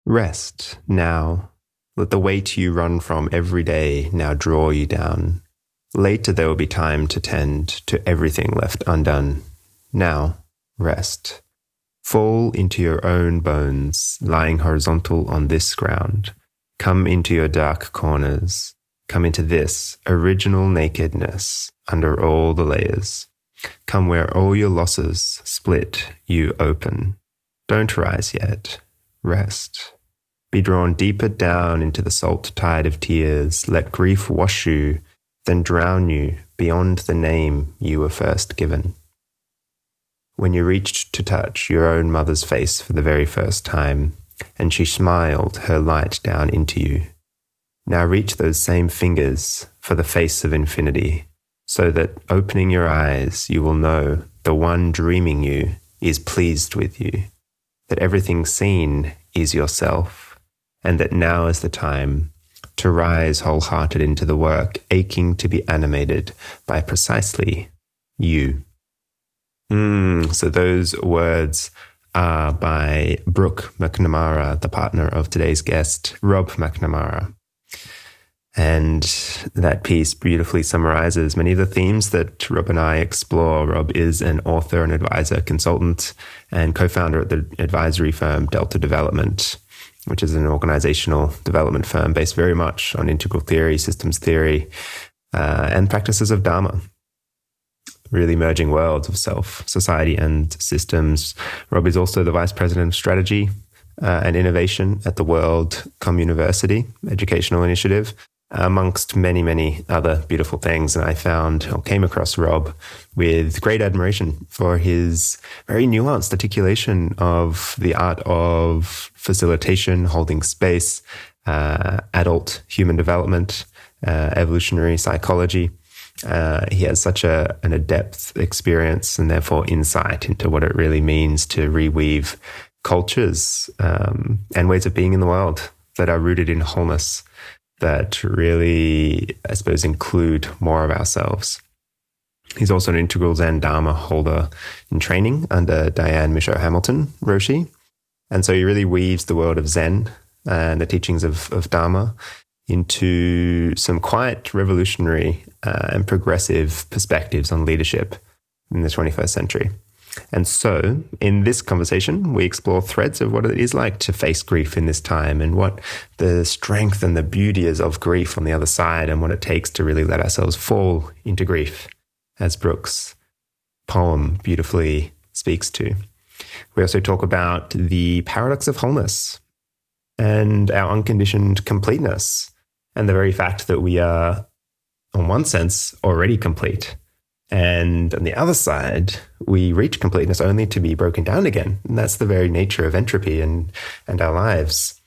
Rest now. Let the weight you run from every day now draw you down. Later there will be time to tend to everything left undone. Now, rest. Fall into your own bones, lying horizontal on this ground. Come into your dark corners. Come into this original nakedness under all the layers. Come where all your losses split you open. Don't rise yet. Rest. Be drawn deeper down into the salt tide of tears. Let grief wash you, then drown you beyond the name you were first given. When you reached to touch your own mother's face for the very first time, and she smiled her light down into you, now reach those same fingers for the face of infinity, so that opening your eyes you will know the one dreaming you is pleased with you, that everything seen is yourself, and that now is the time to rise wholehearted into the work, aching to be animated by precisely you. So those words are by Brooke McNamara, the partner of today's guest, Rob McNamara. And that piece beautifully summarizes many of the themes that Rob and I explore. Rob is an author, an advisor, consultant, and co-founder at the advisory firm Delta Development, which is an organizational development firm based very much on integral theory, systems theory, and practices of Dharma. Really merging worlds of self, society, and systems. Rob is also the Vice President of Strategy and Innovation at the World Communiversity Educational Initiative, amongst many, many other beautiful things. And I came across Rob with great admiration for his very nuanced articulation of the art of facilitation, holding space, adult human development, evolutionary psychology. He has such an adept experience and therefore insight into what it really means to reweave cultures and ways of being in the world that are rooted in wholeness, that really, I suppose, include more of ourselves. He's also an integral Zen Dharma holder in training under Diane Misho-Hamilton Roshi. And so he really weaves the world of Zen and the teachings of Dharma into some quite revolutionary and progressive perspectives on leadership in the 21st century. And so in this conversation, we explore threads of what it is like to face grief in this time and what the strength and the beauty is of grief on the other side and what it takes to really let ourselves fall into grief, as Brooke's poem beautifully speaks to. We also talk about the paradox of wholeness and our unconditioned completeness, and the very fact that we are, in one sense, already complete. And on the other side, we reach completeness only to be broken down again. And that's the very nature of entropy and our lives.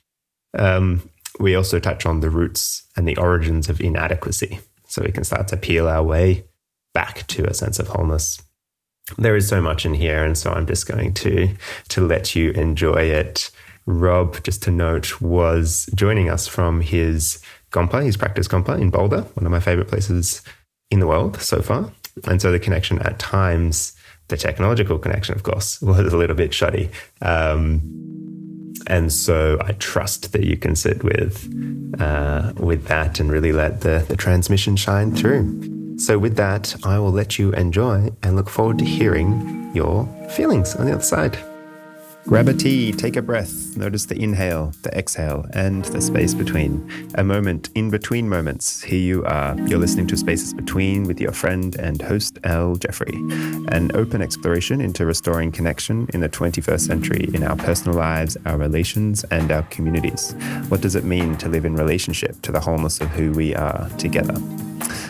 We also touch on the roots and the origins of inadequacy, so we can start to peel our way back to a sense of wholeness. There is so much in here, and so I'm just going to let you enjoy it. Rob, just to note, was joining us from his practice Gompa in Boulder, one of my favorite places in the world so far. And so the connection at times, the technological connection, of course, was a little bit shoddy. And so I trust that you can sit with that and really let the transmission shine through. So with that, I will let you enjoy and look forward to hearing your feelings on the other side. Grab a tea, take a breath, notice the inhale, the exhale, and the space between. A moment in between moments. Here you are. You're listening to Spaces Between with your friend and host, L. Jeffrey. An open exploration into restoring connection in the 21st century in our personal lives, our relations, and our communities. What does it mean to live in relationship to the wholeness of who we are together?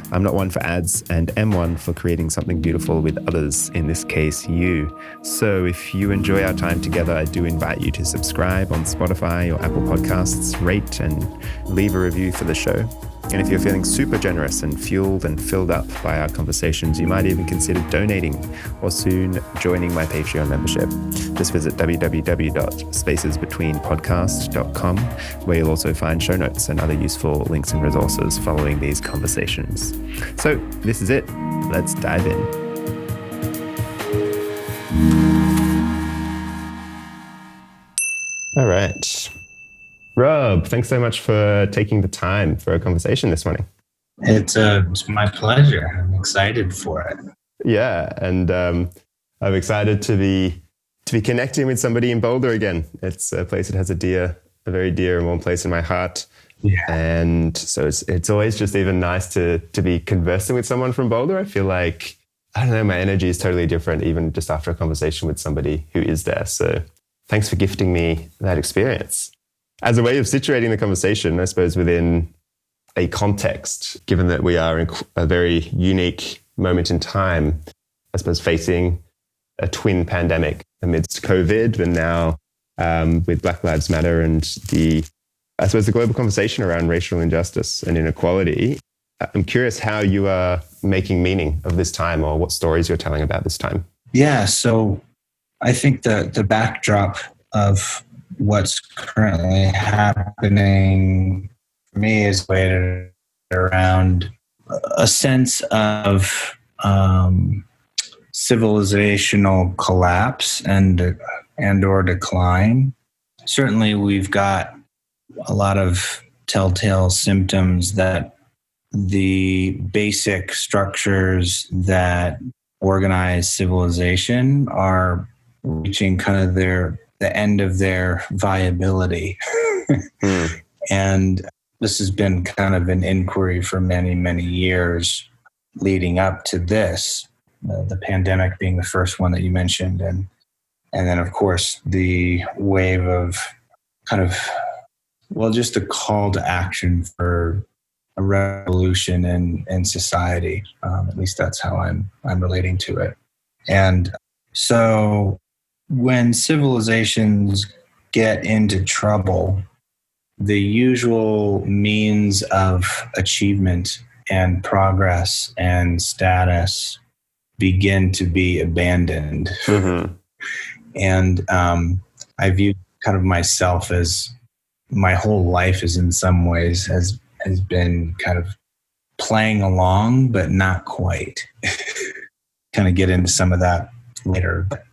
I'm not one for ads and am one for creating something beautiful with others, in this case, you. So if you enjoy our time together, I do invite you to subscribe on Spotify or Apple Podcasts, rate and leave a review for the show. And if you're feeling super generous and fueled and filled up by our conversations, you might even consider donating or soon joining my Patreon membership. Just visit www.spacesbetweenpodcast.com, where you'll also find show notes and other useful links and resources following these conversations. So this is it. Let's dive in. All right. Rob, thanks so much for taking the time for a conversation this morning. It's my pleasure. I'm excited for it. Yeah, and I'm excited to be connecting with somebody in Boulder again. It's a place that has a very dear and warm place in my heart. Yeah. And so it's always just even nice to be conversing with someone from Boulder. I feel like, I don't know, my energy is totally different even just after a conversation with somebody who is there. So thanks for gifting me that experience. As a way of situating the conversation, I suppose within a context, given that we are in a very unique moment in time, I suppose facing a twin pandemic amidst COVID, and now with Black Lives Matter and the global conversation around racial injustice and inequality. I'm curious how you are making meaning of this time, or what stories you're telling about this time. Yeah, so I think the backdrop of what's currently happening for me is weighted around a sense of civilizational collapse and or decline. Certainly, we've got a lot of telltale symptoms that the basic structures that organize civilization are reaching kind of the end of their viability. And this has been kind of an inquiry for many, many years leading up to this, the pandemic being the first one that you mentioned. And then, of course, the wave of kind of, well, just a call to action for a revolution in society. At least that's how I'm relating to it. And so when civilizations get into trouble, the usual means of achievement and progress and status begin to be abandoned. Mm-hmm. And I view kind of myself as my whole life is in some ways has been kind of playing along, but not quite. Kind of get into some of that later. But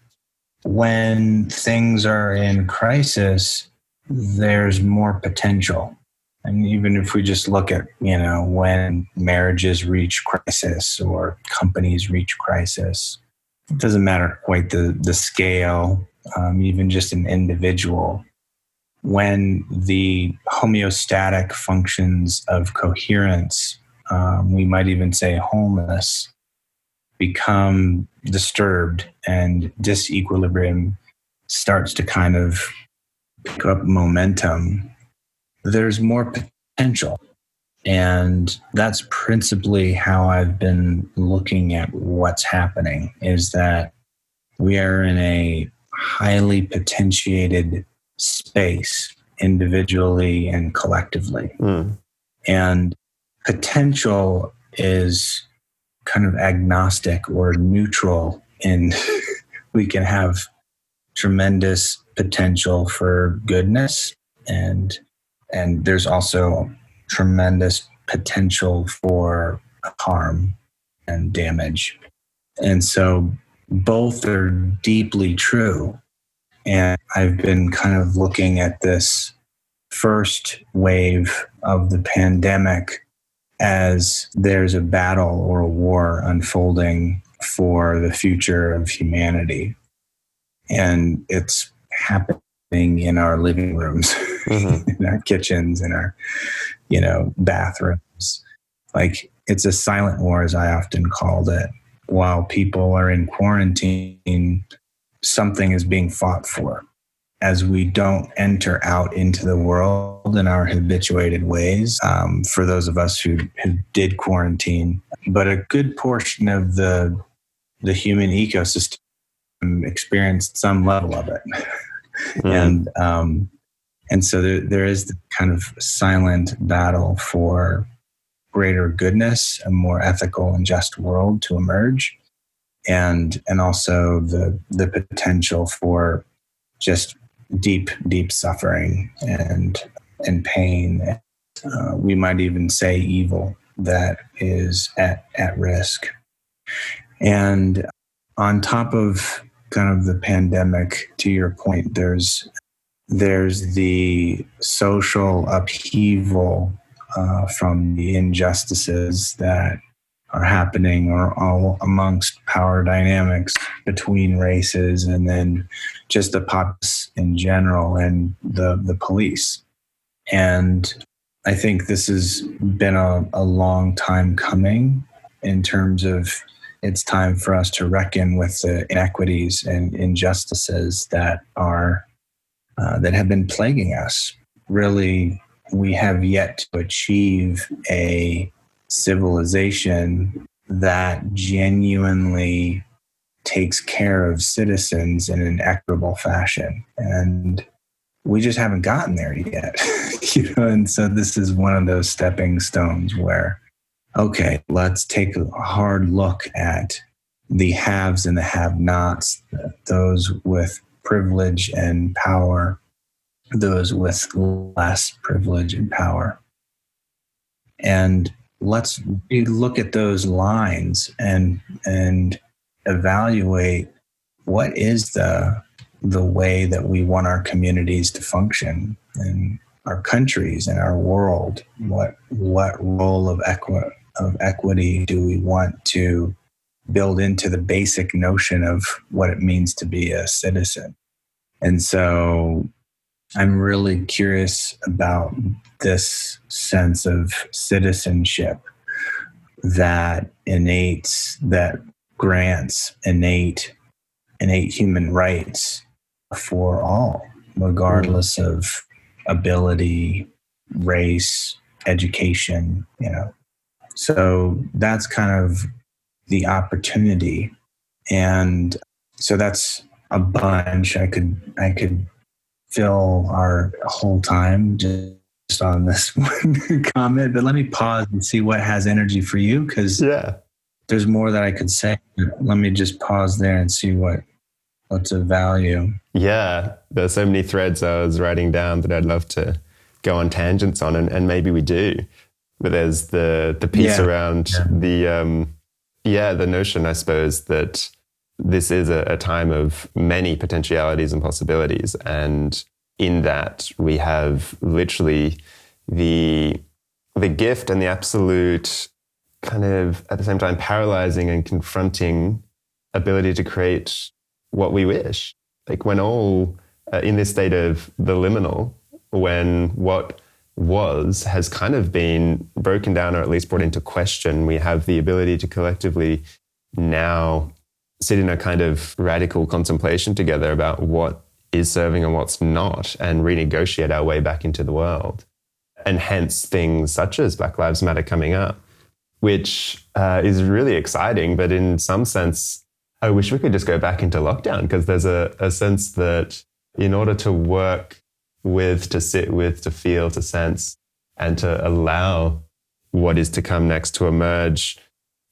when things are in crisis, there's more potential. And even if we just look at, when marriages reach crisis or companies reach crisis, it doesn't matter quite the scale, even just an individual. When the homeostatic functions of coherence, we might even say wholeness, become disturbed and disequilibrium starts to kind of pick up momentum, there's more potential. And that's principally how I've been looking at what's happening, is that we are in a highly potentiated space, individually and collectively. And potential is kind of agnostic or neutral, and we can have tremendous potential for goodness, and there's also tremendous potential for harm and damage. And so both are deeply true. And I've been kind of looking at this first wave of the pandemic as there's a battle or a war unfolding for the future of humanity. And it's happening in our living rooms, in our kitchens, in our, bathrooms. Like, it's a silent war, as I often called it. While people are in quarantine, something is being fought for. As we don't enter out into the world in our habituated ways, for those of us who did quarantine, but a good portion of the human ecosystem experienced some level of it. And so there is the kind of silent battle for greater goodness, a more ethical and just world to emerge, and also the potential for just deep suffering and pain. We might even say evil that is at risk. And on top of kind of the pandemic, to your point, there's there's the social upheaval from the injustices that are happening or all amongst power dynamics between races, and then just the populace in general and the police. And I think this has been a long time coming in terms of it's time for us to reckon with the inequities and injustices that are that have been plaguing us. Really, we have yet to achieve a civilization that genuinely takes care of citizens in an equitable fashion. And we just haven't gotten there yet. And so this is one of those stepping stones where, okay, let's take a hard look at the haves and the have-nots, those with privilege and power, those with less privilege and power. And let's look at those lines and evaluate what is the way that we want our communities to function and our countries and our world. What role of equity do we want to build into the basic notion of what it means to be a citizen? And so I'm really curious about this sense of citizenship that grants innate human rights for all, regardless of ability, race, education, So that's kind of the opportunity. And so that's a bunch. I could fill our whole time just on this one comment, but let me pause and see what has energy for you, because there's more that I could say. Let me just pause there and see what's of value. Yeah, there's so many threads I was writing down that I'd love to go on tangents on, and maybe we do. But there's the piece around the notion, I suppose, that this is a time of many potentialities and possibilities. And in that we have literally the gift and the absolute kind of, at the same time, paralyzing and confronting ability to create what we wish. Like when all in this state of the liminal, when what was has kind of been broken down or at least brought into question, we have the ability to collectively now sit in a kind of radical contemplation together about what is serving and what's not, and renegotiate our way back into the world. And hence things such as Black Lives Matter coming up, which is really exciting. But in some sense, I wish we could just go back into lockdown, because there's a sense that in order to work with, to sit with, to feel, to sense, and to allow what is to come next to emerge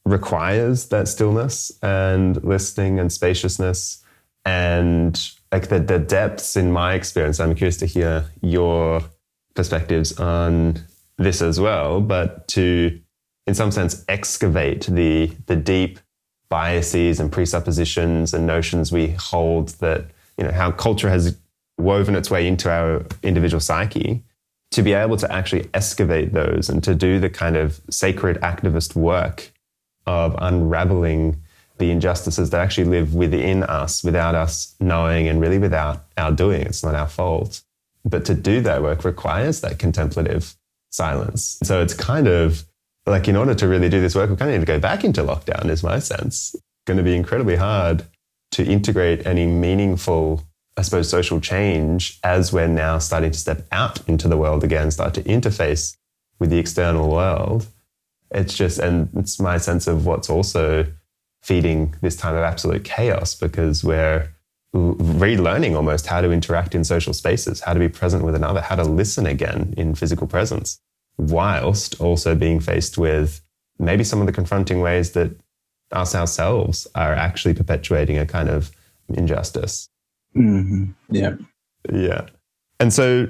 requires that stillness and listening and spaciousness and like the depths. In my experience, I'm curious to hear your perspectives on this as well, but to, in some sense, excavate the deep biases and presuppositions and notions we hold that, how culture has woven its way into our individual psyche, to be able to actually excavate those and to do the kind of sacred activist work of unraveling the injustices that actually live within us without us knowing, and really without our doing. It's not our fault. But to do that work requires that contemplative silence. So it's kind of like, in order to really do this work, we kind of need to go back into lockdown, is my sense. It's going to be incredibly hard to integrate any meaningful, I suppose, social change as we're now starting to step out into the world again, start to interface with the external world. It's just, and it's my sense of what's also feeding this time of absolute chaos, because we're relearning almost how to interact in social spaces, how to be present with another, how to listen again in physical presence, whilst also being faced with maybe some of the confronting ways that us ourselves are actually perpetuating a kind of injustice. Mm-hmm. Yeah. Yeah. And so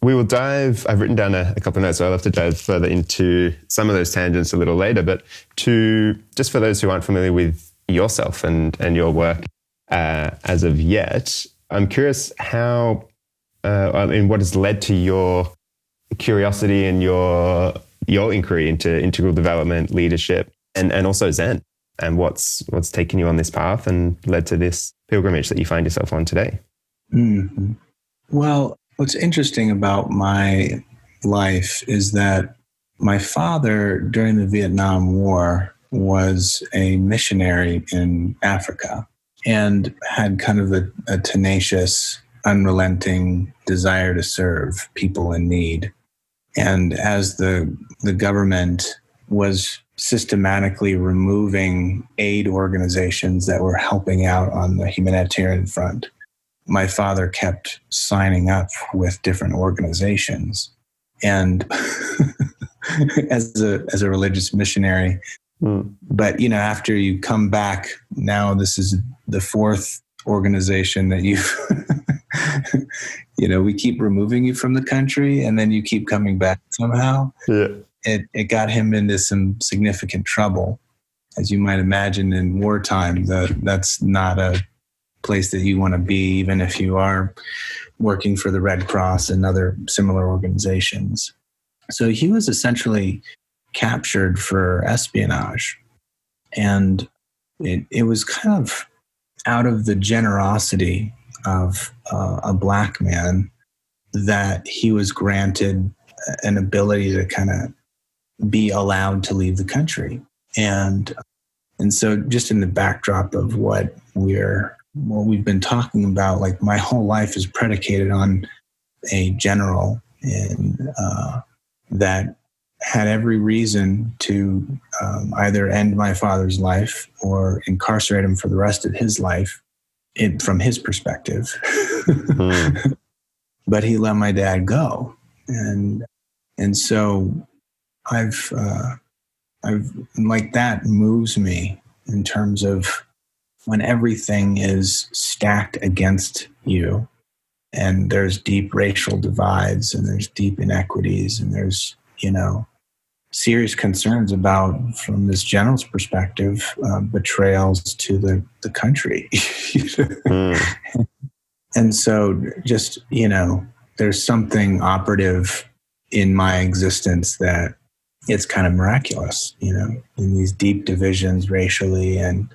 we will dive, I've written down a couple of notes, so I'll have to dive further into some of those tangents a little later, but to, just for those who aren't familiar with yourself and your work as of yet, I'm curious how what has led to your curiosity and your inquiry into integral development, leadership, and also Zen, and what's taken you on this path and led to this pilgrimage that you find yourself on today? Mm-hmm. Well, what's interesting about my life is that my father, during the Vietnam War, was a missionary in Africa and had kind of a tenacious, unrelenting desire to serve people in need. And as the government was systematically removing aid organizations that were helping out on the humanitarian front, my father kept signing up with different organizations. And as a religious missionary, but after you come back, now this is the fourth organization that you've we keep removing you from the country and then you keep coming back somehow. Yeah. It got him into some significant trouble. As you might imagine, in wartime, that's not a place that you want to be, even if you are working for the Red Cross and other similar organizations. So he was essentially captured for espionage. And it was kind of out of the generosity of a Black man that he was granted an ability to kind of be allowed to leave the country. And so just in the backdrop of what we've been talking about, like my whole life is predicated on a general and that had every reason to either end my father's life or incarcerate him for the rest of his life from his perspective. But he let my dad go. And so I've like, that moves me in terms of when everything is stacked against you and there's deep racial divides and there's deep inequities and there's, serious concerns about, from this general's perspective, betrayals to the country. And so just, there's something operative in my existence that it's kind of miraculous, in these deep divisions racially, and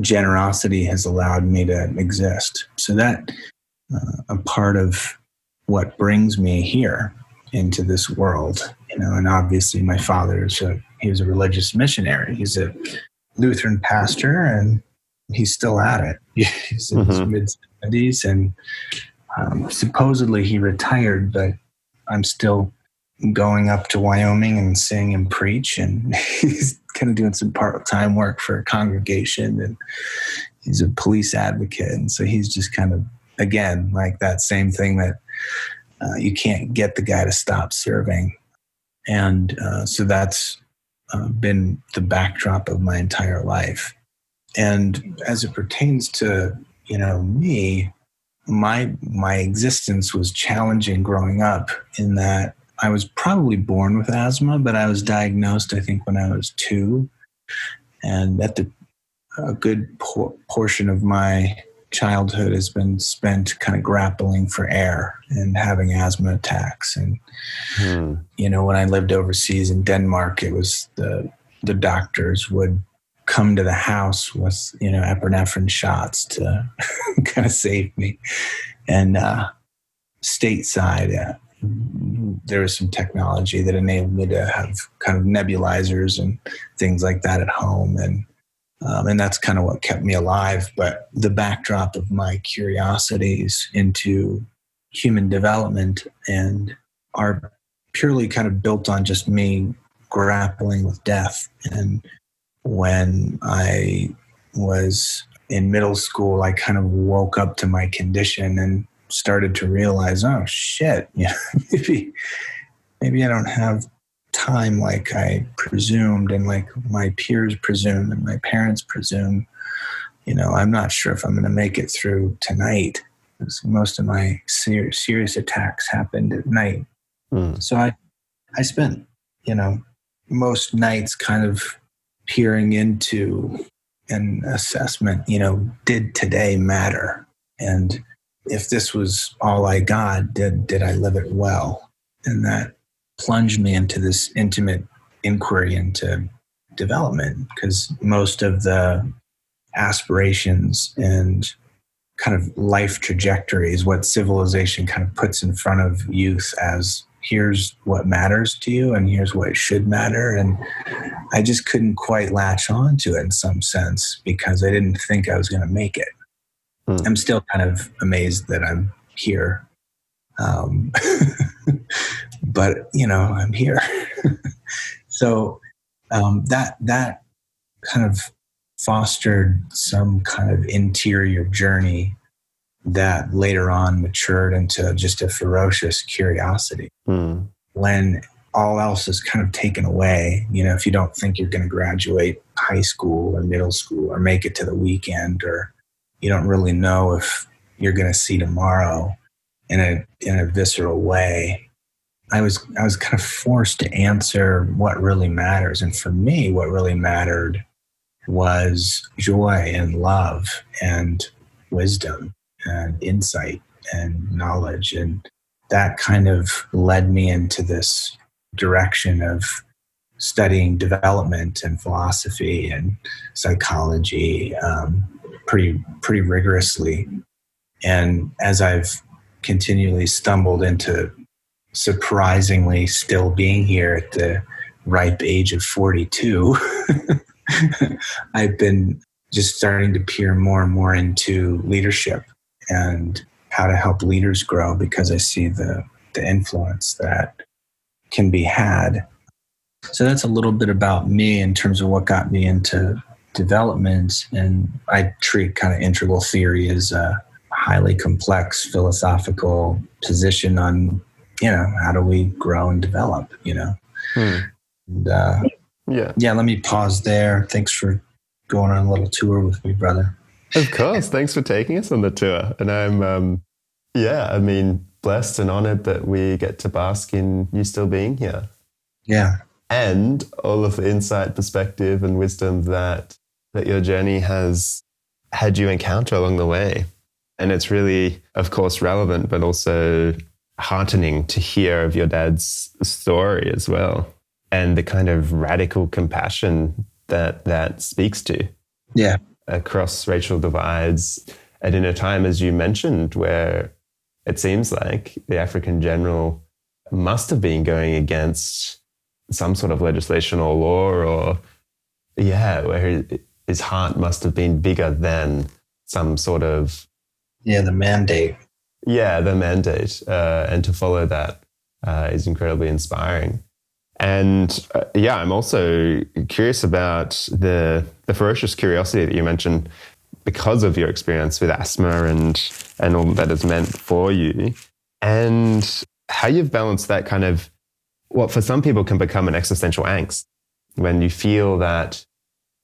generosity has allowed me to exist. So that a part of what brings me here into this world, and obviously my father he was a religious missionary. He's a Lutheran pastor and he's still at it. He's in his mid-70s and supposedly he retired, but I'm still going up to Wyoming and sing and preach, and he's kind of doing some part-time work for a congregation, and he's a police advocate. And so he's just kind of, again, like that same thing that you can't get the guy to stop serving. And so that's been the backdrop of my entire life. And as it pertains to, me, my existence was challenging growing up in that I was probably born with asthma, but I was diagnosed, I think, when I was 2. And a good portion of my childhood has been spent kind of grappling for air and having asthma attacks. And, when I lived overseas in Denmark, it was the doctors would come to the house with, epinephrine shots to kind of save me. And stateside, there was some technology that enabled me to have kind of nebulizers and things like that at home. And that's kind of what kept me alive. But the backdrop of my curiosities into human development and are purely kind of built on just me grappling with death. And when I was in middle school, I kind of woke up to my condition and started to realize, oh shit, maybe I don't have time like I presumed and like my peers presume and my parents presume. I'm not sure if I'm going to make it through tonight, because most of my serious attacks happened at night. So I spent, most nights kind of peering into an assessment, did today matter? And if this was all I got, did I live it well? And that plunged me into this intimate inquiry into development, because most of the aspirations and kind of life trajectories, what civilization kind of puts in front of youth as here's what matters to you and here's what should matter. And I just couldn't quite latch on to it in some sense because I didn't think I was going to make it. I'm still kind of amazed that I'm here. But, I'm here. So that kind of fostered some kind of interior journey that later on matured into just a ferocious curiosity. When all else is kind of taken away, if you don't think you're going to graduate high school or middle school or make it to the weekend, or you don't really know if you're going to see tomorrow in a visceral way, I was kind of forced to answer what really matters. And for me, what really mattered was joy and love and wisdom and insight and knowledge. And that kind of led me into this direction of studying development and philosophy and psychology pretty rigorously. And as I've continually stumbled into surprisingly still being here at the ripe age of 42, I've been just starting to peer more and more into leadership and how to help leaders grow, because I see the influence that can be had. So that's a little bit about me in terms of what got me into development. And I treat kind of integral theory as a highly complex philosophical position on, how do we grow and develop, And, let me pause there. Thanks for going on a little tour with me, brother. Of course. Thanks for taking us on the tour. And I'm, blessed and honored that we get to bask in you still being here. Yeah. And all of the insight, perspective, and wisdom that your journey has had you encounter along the way. And it's really, of course, relevant, but also heartening to hear of your dad's story as well, and the kind of radical compassion that speaks to. Yeah. Across racial divides, and in a time, as you mentioned, where it seems like the African general must have been going against some sort of legislation or law, or where his heart must have been bigger than some sort of the mandate. Yeah, the mandate, and to follow that is incredibly inspiring. And I'm also curious about the ferocious curiosity that you mentioned because of your experience with asthma and all that has meant for you, and how you've balanced that kind of what for some people can become an existential angst when you feel that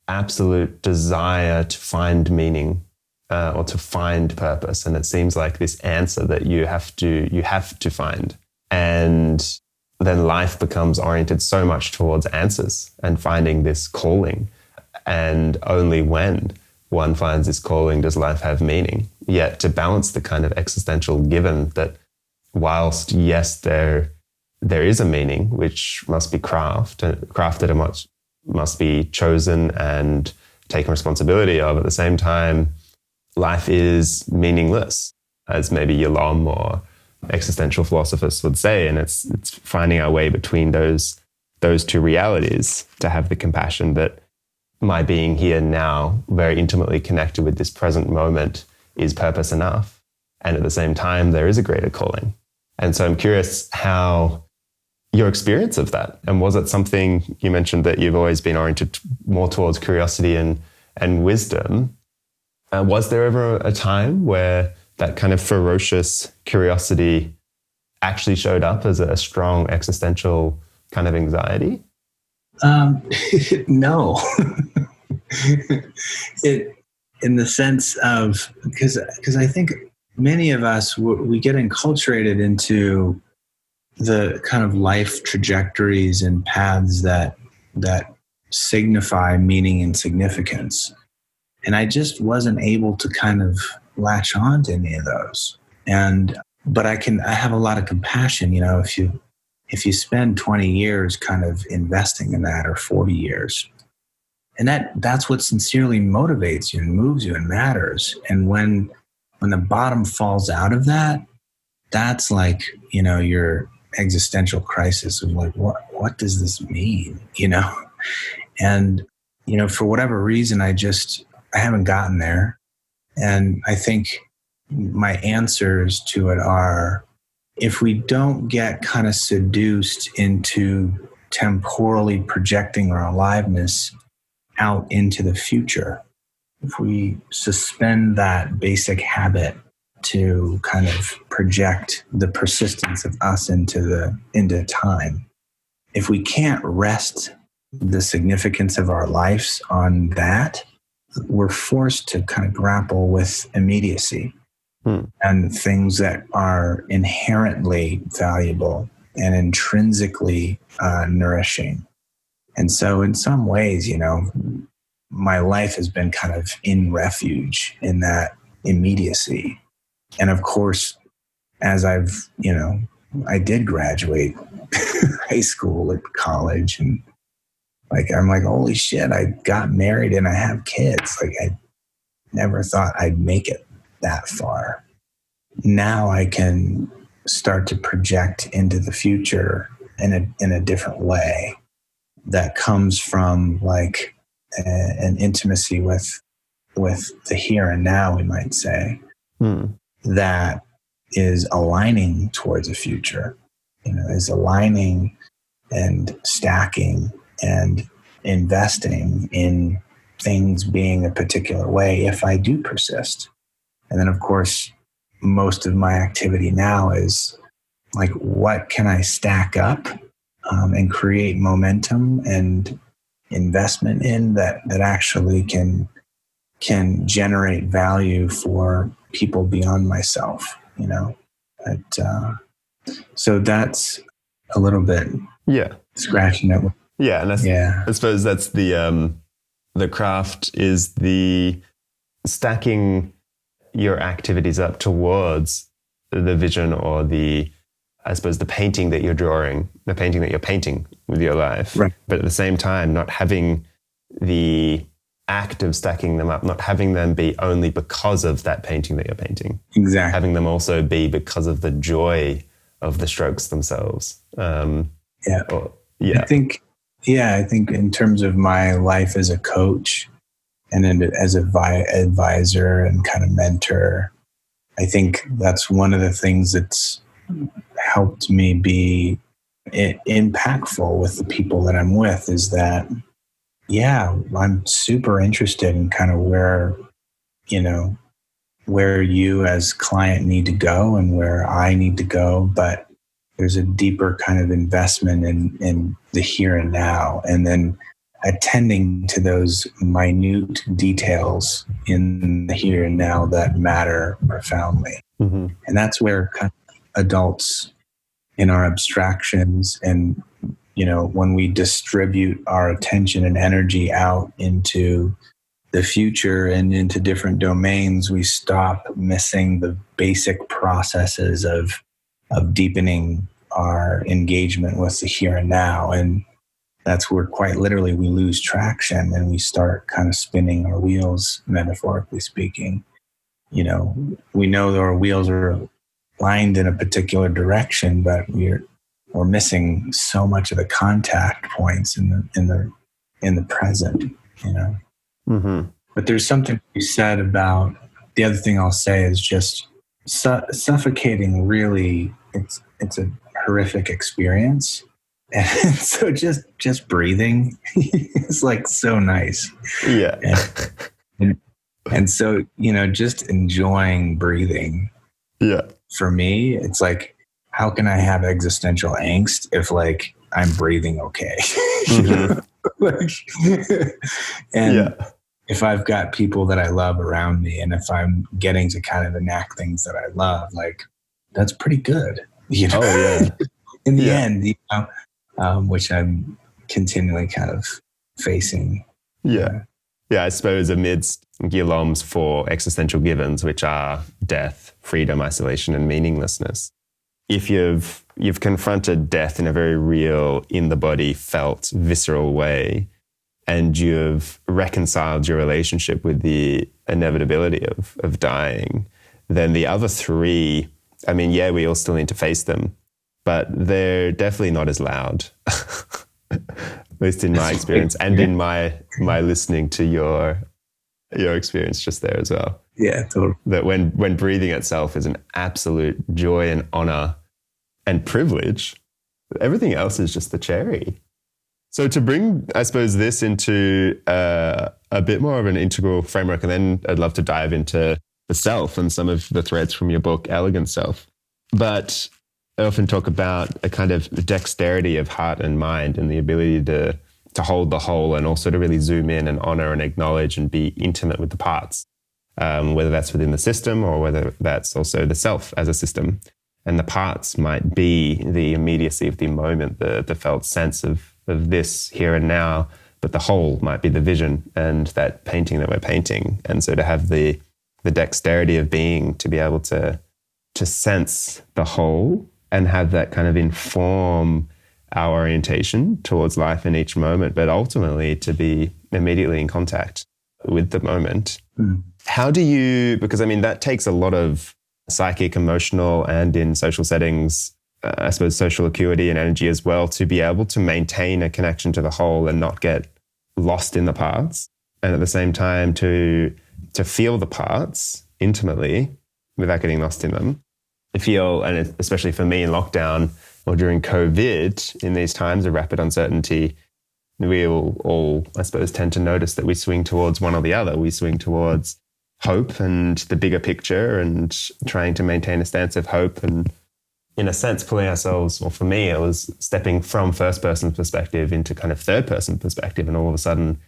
absolute desire to find meaning or to find purpose, and it seems like this answer that you have to find, and then life becomes oriented so much towards answers and finding this calling. And only when one finds this calling does life have meaning. Yet to balance the kind of existential given that whilst, yes, there is a meaning which must be crafted and must be chosen and taken responsibility of, at the same time, life is meaningless, as maybe Yalom or existential philosophers would say. And it's finding our way between those two realities to have the compassion that my being here now, very intimately connected with this present moment, is purpose enough. And at the same time, there is a greater calling. And so I'm curious how your experience of that, and was it something you mentioned that you've always been oriented more towards curiosity and wisdom? Was there ever a time where that kind of ferocious curiosity actually showed up as a strong existential kind of anxiety? No. In the sense of, because I think many of us, we get enculturated into the kind of life trajectories and paths that signify meaning and significance. And I just wasn't able to kind of latch on to any of those. But I have a lot of compassion, if you spend 20 years kind of investing in that, or 40 years, and that's what sincerely motivates you and moves you and matters. And when the bottom falls out of that, that's like, your existential crisis of like, what does this mean? And, for whatever reason, I haven't gotten there. And I think my answers to it are, if we don't get kind of seduced into temporally projecting our aliveness out into the future, if we suspend that basic habit to kind of project the persistence of us into time, if we can't rest the significance of our lives on that, we're forced to kind of grapple with immediacy and things that are inherently valuable and intrinsically nourishing. And so in some ways, my life has been kind of in refuge in that immediacy. And of course, as I did graduate high school and college, and I'm like, holy shit, I got married and I have kids. Like, I never thought I'd make it that far. Now I can start to project into the future in a different way that comes from like an intimacy with the here and now, we might say, that is aligning towards a future, is aligning and stacking and investing in things being a particular way if I do persist. And then, of course, most of my activity now is like, what can I stack up and create momentum and investment in that actually can generate value for people beyond myself, so that's a little bit scratching it. Yeah. And I suppose that's the craft is the stacking your activities up towards the vision, or I suppose the painting that you're drawing, the painting that you're painting with your life. Right. But at the same time, not having the act of stacking them up, not having them be only because of that painting that you're painting. Exactly. Having them also be because of the joy of the strokes themselves. I think in terms of my life as a coach and as an advisor and kind of mentor, I think that's one of the things that's helped me be impactful with the people that I'm with, is that, I'm super interested in kind of where you as client need to go and where I need to go. But there's a deeper kind of investment in the here and now, and then attending to those minute details in the here and now that matter profoundly. Mm-hmm. And that's where kind of adults in our abstractions and, when we distribute our attention and energy out into the future and into different domains, we stop missing the basic processes of deepening our engagement with the here and now. And that's where quite literally we lose traction and we start kind of spinning our wheels, metaphorically speaking. We know that our wheels are lined in a particular direction, but we're missing so much of the contact points in the present, Mm-hmm. But there's something you said about, the other thing I'll say is just suffocating. Really, it's a horrific experience. And so just breathing is like so nice. Yeah. And so, just enjoying breathing. Yeah. For me, it's like, how can I have existential angst if like I'm breathing okay? Mm-hmm. If I've got people that I love around me, and if I'm getting to kind of enact things that I love, like, that's pretty good. Oh yeah. In the end, which I'm continually kind of facing. Yeah. Yeah, I suppose amidst Guillaume's four existential givens, which are death, freedom, isolation, and meaninglessness. If you've confronted death in a very real, in the body, felt, visceral way, and you've reconciled your relationship with the inevitability of dying, then the other three, I mean, yeah, we all still need to face them, but they're definitely not as loud, at least in my experience, and in my listening to your experience just there as well. Yeah, totally. That when breathing itself is an absolute joy and honor and privilege, everything else is just the cherry. So to bring, I suppose, this into a bit more of an integral framework, and then I'd love to dive into the self and some of the threads from your book, Elegant Self. But I often talk about a kind of dexterity of heart and mind and the ability to hold the whole, and also to really zoom in and honor and acknowledge and be intimate with the parts, whether that's within the system or whether that's also the self as a system. And the parts might be the immediacy of the moment, the felt sense of this here and now, but the whole might be the vision and that painting that we're painting. And so to have the dexterity of being, to be able to sense the whole and have that kind of inform our orientation towards life in each moment, but ultimately to be immediately in contact with the moment. How do you, because I mean, that takes a lot of psychic, emotional, and in social settings, I suppose social acuity and energy as well, to be able to maintain a connection to the whole and not get lost in the parts. And at the same time to feel the parts intimately without getting lost in them. I feel, and especially for me in lockdown or during COVID, in these times of rapid uncertainty, we all, I suppose, tend to notice that we swing towards one or the other. We swing towards hope and the bigger picture and trying to maintain a stance of hope, and in a sense pulling ourselves, or for me, it was stepping from first person perspective into kind of third person perspective. And all of a sudden,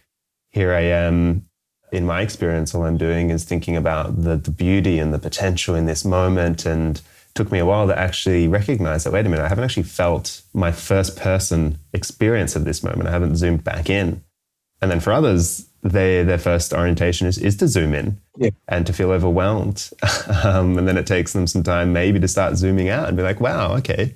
here I am, in my experience, all I'm doing is thinking about the beauty and the potential in this moment. And it took me a while to actually recognize that, wait a minute, I haven't actually felt my first person experience of this moment. I haven't zoomed back in. And then for others, their first orientation is to zoom in and to feel overwhelmed. And then it takes them some time maybe to start zooming out and be like, wow, okay,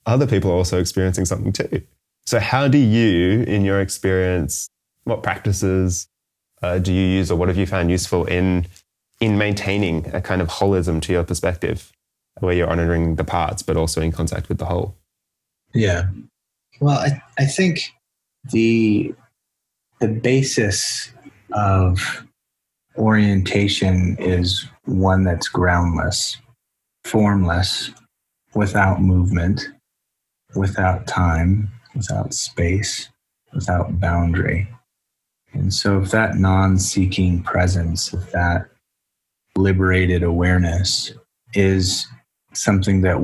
other people are also experiencing something too. So how do you, in your experience, what practices do you use, or what have you found useful in maintaining a kind of holism to your perspective, where you're honoring the parts, but also in contact with the whole? Yeah. Well, I think the basis of orientation is one that's groundless, formless, without movement, without time, without space, without boundary. And so if that non-seeking presence, if that liberated awareness is something that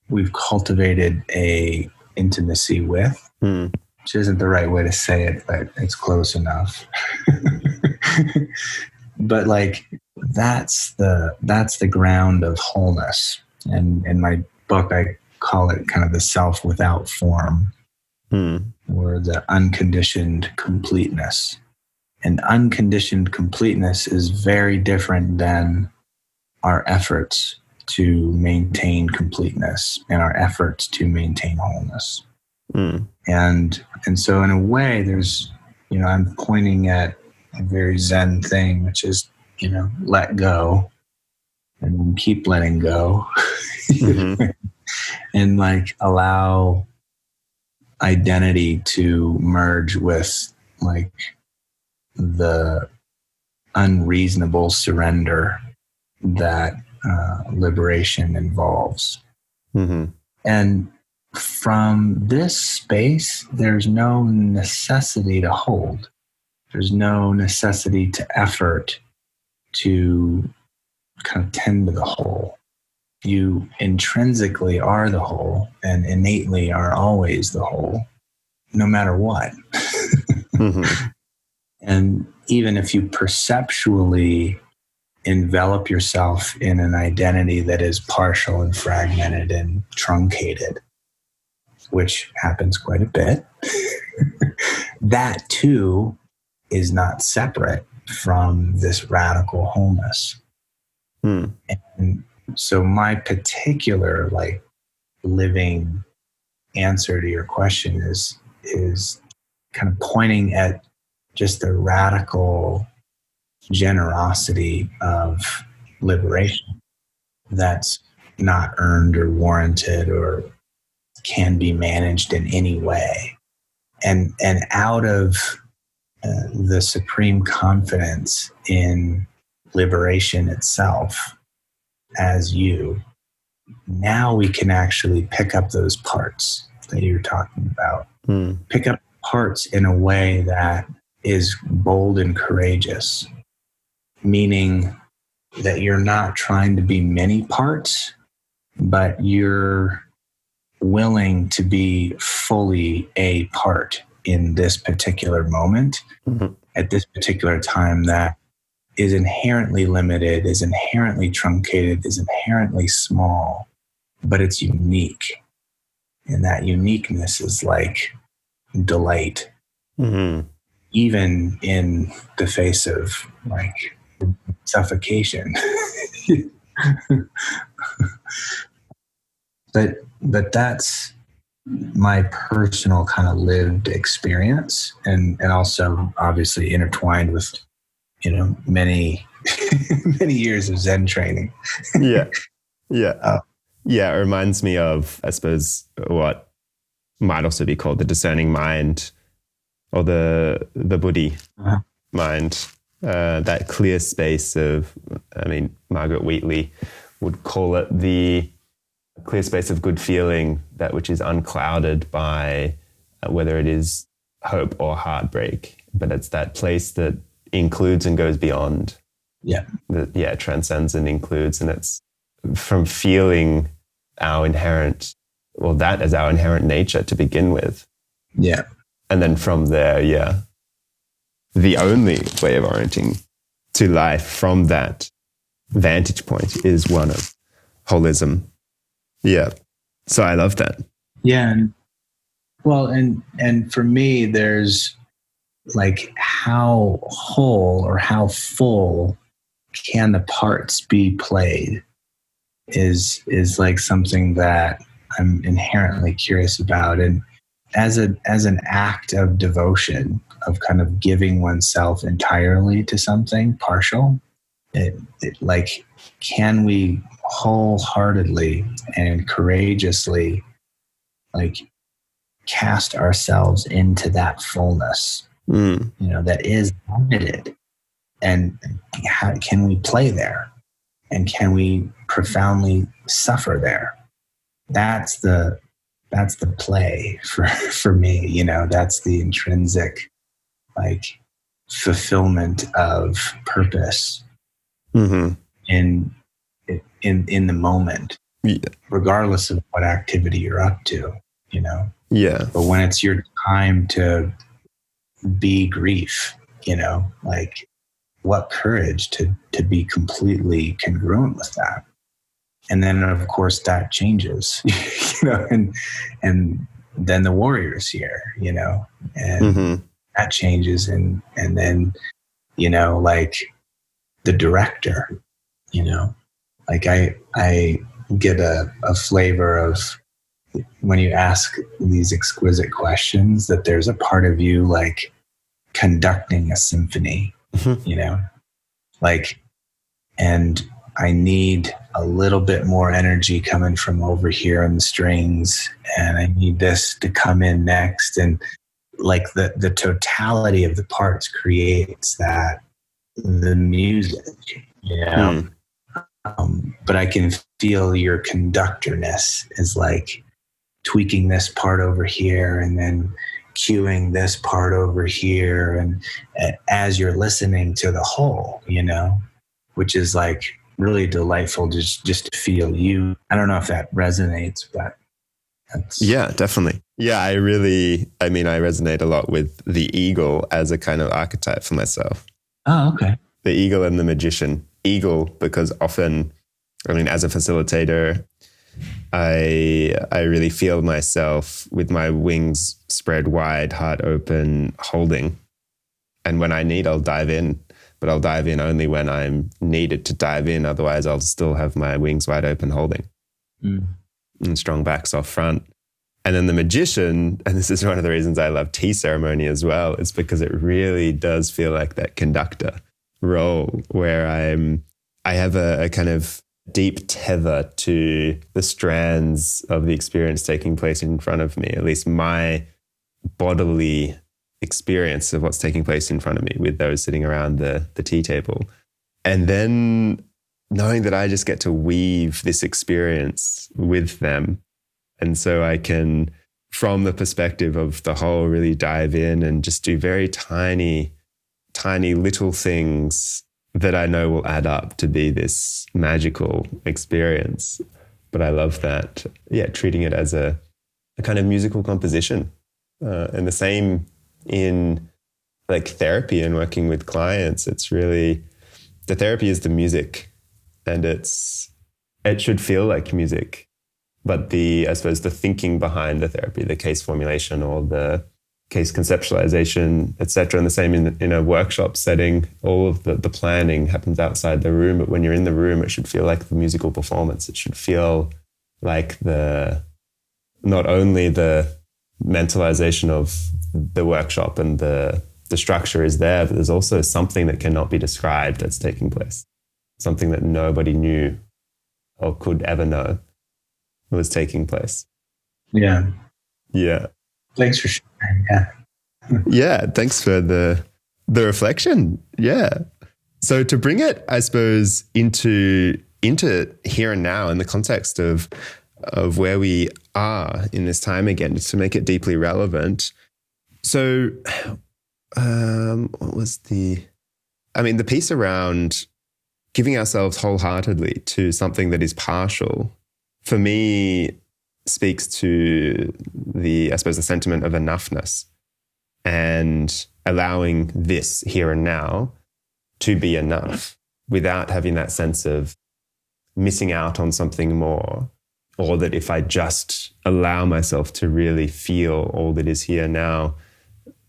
we've cultivated a intimacy with, which isn't the right way to say it, but it's close enough. But like, that's the ground of wholeness. And in my book, I call it kind of the self without form, or the unconditioned completeness. And unconditioned completeness is very different than our efforts to maintain completeness and our efforts to maintain wholeness. And so in a way, there's, I'm pointing at a very Zen thing, which is, let go and keep letting go. And like allow identity to merge with like the unreasonable surrender that liberation involves. And from this space, there's no necessity to hold. There's no necessity to effort to kind of tend to the whole. You intrinsically are the whole and innately are always the whole, no matter what. And even if you perceptually envelop yourself in an identity that is partial and fragmented and truncated, which happens quite a bit, that too is not separate. from this radical wholeness. Hmm. And so my particular like living answer to your question is kind of pointing at just the radical generosity of liberation that's not earned or warranted or can be managed in any way. And out of the supreme confidence in liberation itself as you, now we can actually pick up those parts that you're talking about. Pick up parts in a way that is bold and courageous, meaning that you're not trying to be many parts, but you're willing to be fully a part in this particular moment, at this particular time that is inherently limited, is inherently truncated, is inherently small, but it's unique. And that uniqueness is like delight, even in the face of like suffocation. but that's my personal kind of lived experience, and also obviously intertwined with, you know, many many years of Zen training. Yeah. Yeah, it reminds me of, I suppose, what might also be called the discerning mind, or the Buddhi mind, that clear space of, I mean, Margaret Wheatley would call it the clear space of good feeling, that which is unclouded by whether it is hope or heartbreak, but it's that place that includes and goes beyond. That transcends and includes, and it's from feeling our inherent, well, that as our inherent nature to begin with. Yeah. And then from there, the only way of orienting to life from that vantage point is one of holism. Yeah. So I love that. Yeah. And for me, there's like, how whole or how full can the parts be played is like something that I'm inherently curious about. And as an act of devotion, of kind of giving oneself entirely to something partial, it like, can we wholeheartedly and courageously like cast ourselves into that fullness, you know, that is limited, and how can we play there, and can we profoundly suffer there? That's the play for me, you know. That's the intrinsic like fulfillment of purpose in the moment, regardless of what activity you're up to, you know. But when it's your time to be grief, you know, like, what courage to be completely congruent with that. And then of course that changes, you know, and then the warrior's here, you know, and that changes. And then, you know, like the director, you know, like I get a flavor of, when you ask these exquisite questions, that there's a part of you like conducting a symphony, you know, like, and I need a little bit more energy coming from over here on the strings, and I need this to come in next. And like the totality of the parts creates that, the music, you know. But I can feel your conductorness is like tweaking this part over here, and then cueing this part over here, and as you're listening to the whole, you know, which is like really delightful just to feel you. I don't know if that resonates, but yeah, definitely. Yeah, I resonate a lot with the eagle as a kind of archetype for myself. Oh, okay. The eagle and the magician. Eagle, because often, I mean, as a facilitator, I really feel myself with my wings spread wide, heart open, holding. And when I need, I'll dive in. but I'll dive in only when I'm needed to dive in. Otherwise, I'll still have my wings wide open holding and strong backs off front. And then the magician, and this is one of the reasons I love tea ceremony as well, is because it really does feel like that conductor role where I have a kind of deep tether to the strands of the experience taking place in front of me, at least my bodily experience of what's taking place in front of me with those sitting around the tea table. And then knowing that I just get to weave this experience with them. And so I can, from the perspective of the whole, really dive in and just do very tiny, tiny little things that I know will add up to be this magical experience. But I love that, treating it as a kind of musical composition. And the same in like therapy and working with clients. It's really, the therapy is the music, and it should feel like music. But I suppose the thinking behind the therapy, the case formulation or the case conceptualization, etc. And the same in a workshop setting, all of the planning happens outside the room. But when you're in the room, it should feel like the musical performance. It should feel like not only the mentalization of the workshop and the structure is there, but there's also something that cannot be described that's taking place. Something that nobody knew or could ever know was taking place. Yeah. Yeah. Thanks for sharing. Yeah. Yeah. Thanks for the reflection. Yeah. So to bring it, I suppose, into here and now in the context of where we are in this time again, just to make it deeply relevant. So what was the piece around giving ourselves wholeheartedly to something that is partial, for me, speaks to the sentiment of enoughness and allowing this here and now to be enough without having that sense of missing out on something more, or that if I just allow myself to really feel all that is here now,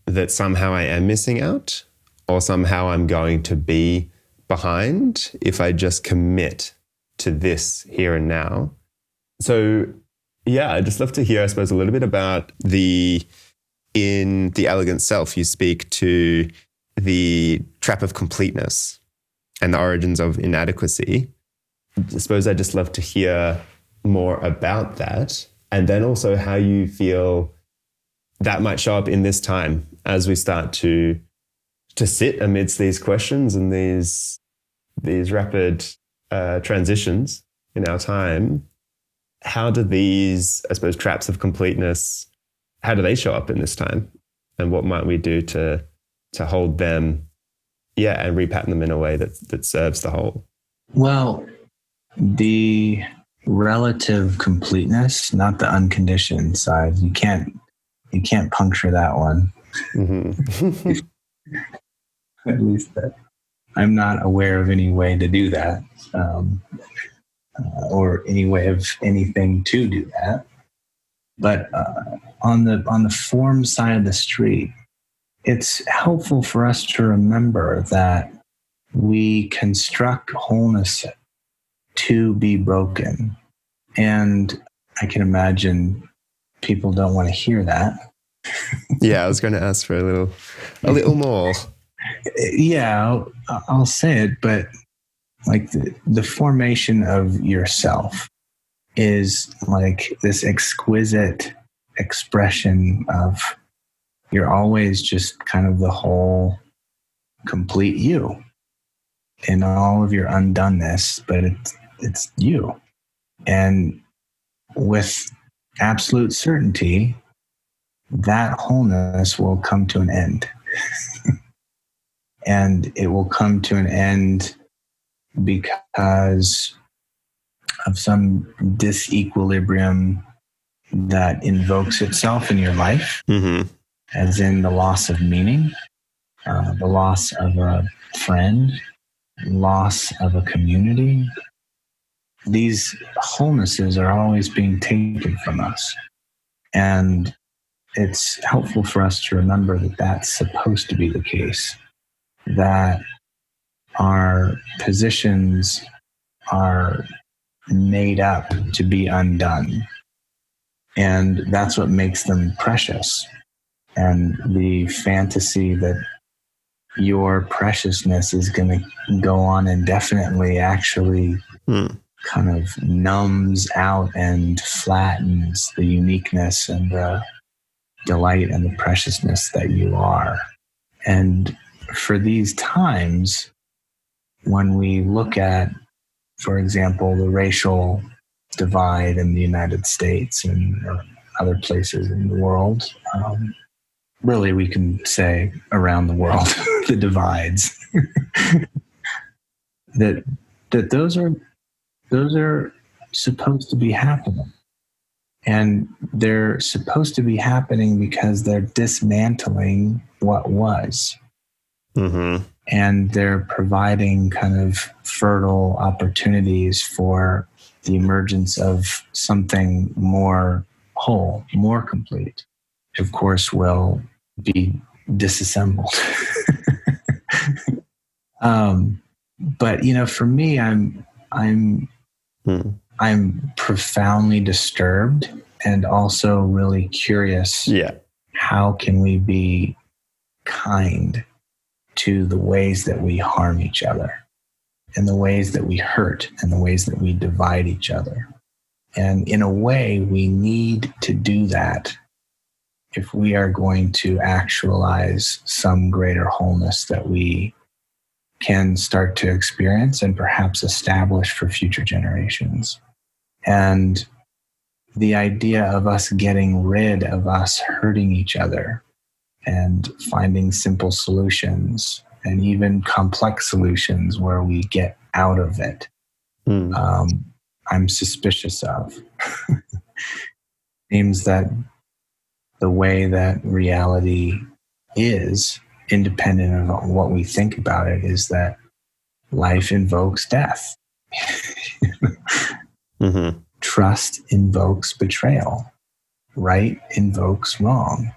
that somehow I am missing out, or somehow I'm going to be behind if I just commit to this here and now. So yeah, I'd just love to hear, I suppose, a little bit about in The Elegant Self, you speak to the trap of completeness and the origins of inadequacy. I suppose I'd just love to hear more about that, and then also how you feel that might show up in this time as we start to sit amidst these questions and these rapid transitions in our time. How do these, I suppose, traps of completeness, how do they show up in this time? And what might we do to hold them, and repattern them in a way that serves the whole? Well, the relative completeness, not the unconditioned side. You can't puncture that one. Mm-hmm. At least that I'm not aware of any way to do that, or any way of anything to do that. But on the form side of the street, it's helpful for us to remember that we construct wholeness to be broken. And I can imagine people don't want to hear that. Yeah, I was going to ask for a little more. Yeah, I'll say it, but like the formation of yourself is like this exquisite expression of you're always just kind of the whole complete you in all of your undoneness, but it's you. And with absolute certainty, that wholeness will come to an end. And it will come to an end because of some disequilibrium that invokes itself in your life, as in the loss of meaning, the loss of a friend, loss of a community. These wholenesses are always being taken from us. And it's helpful for us to remember that that's supposed to be the case, that our positions are made up to be undone. And that's what makes them precious. And the fantasy that your preciousness is going to go on indefinitely actually kind of numbs out and flattens the uniqueness and the delight and the preciousness that you are. And for these times, when we look at, for example, the racial divide in the United States and other places in the world, really we can say around the world, the divides, that those are supposed to be happening. And they're supposed to be happening because they're dismantling what was. Mm-hmm. And they're providing kind of fertile opportunities for the emergence of something more whole, more complete. Of course, will be disassembled. But for me, I'm profoundly disturbed and also really curious. Yeah. How can we be kind to the ways that we harm each other and the ways that we hurt and the ways that we divide each other? And in a way, we need to do that if we are going to actualize some greater wholeness that we can start to experience and perhaps establish for future generations. And the idea of us getting rid of us hurting each other and finding simple solutions and even complex solutions where we get out of it, I'm suspicious of. Seems that the way that reality is, independent of what we think about it, is that life invokes death. Mm-hmm. Trust invokes betrayal. Right invokes wrong.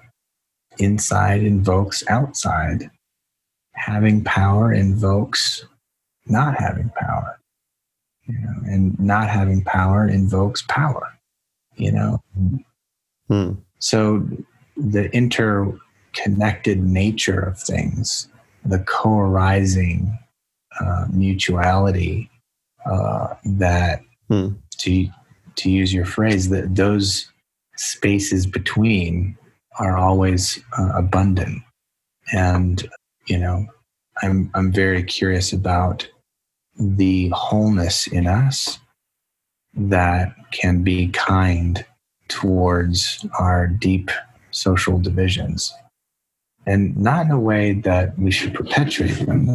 Inside invokes outside. Having power invokes not having power. And not having power invokes power. So the interconnected nature of things, the co-arising mutuality that, to use your phrase, that those spaces between are always abundant. And I'm very curious about the wholeness in us that can be kind towards our deep social divisions, and not in a way that we should perpetuate them.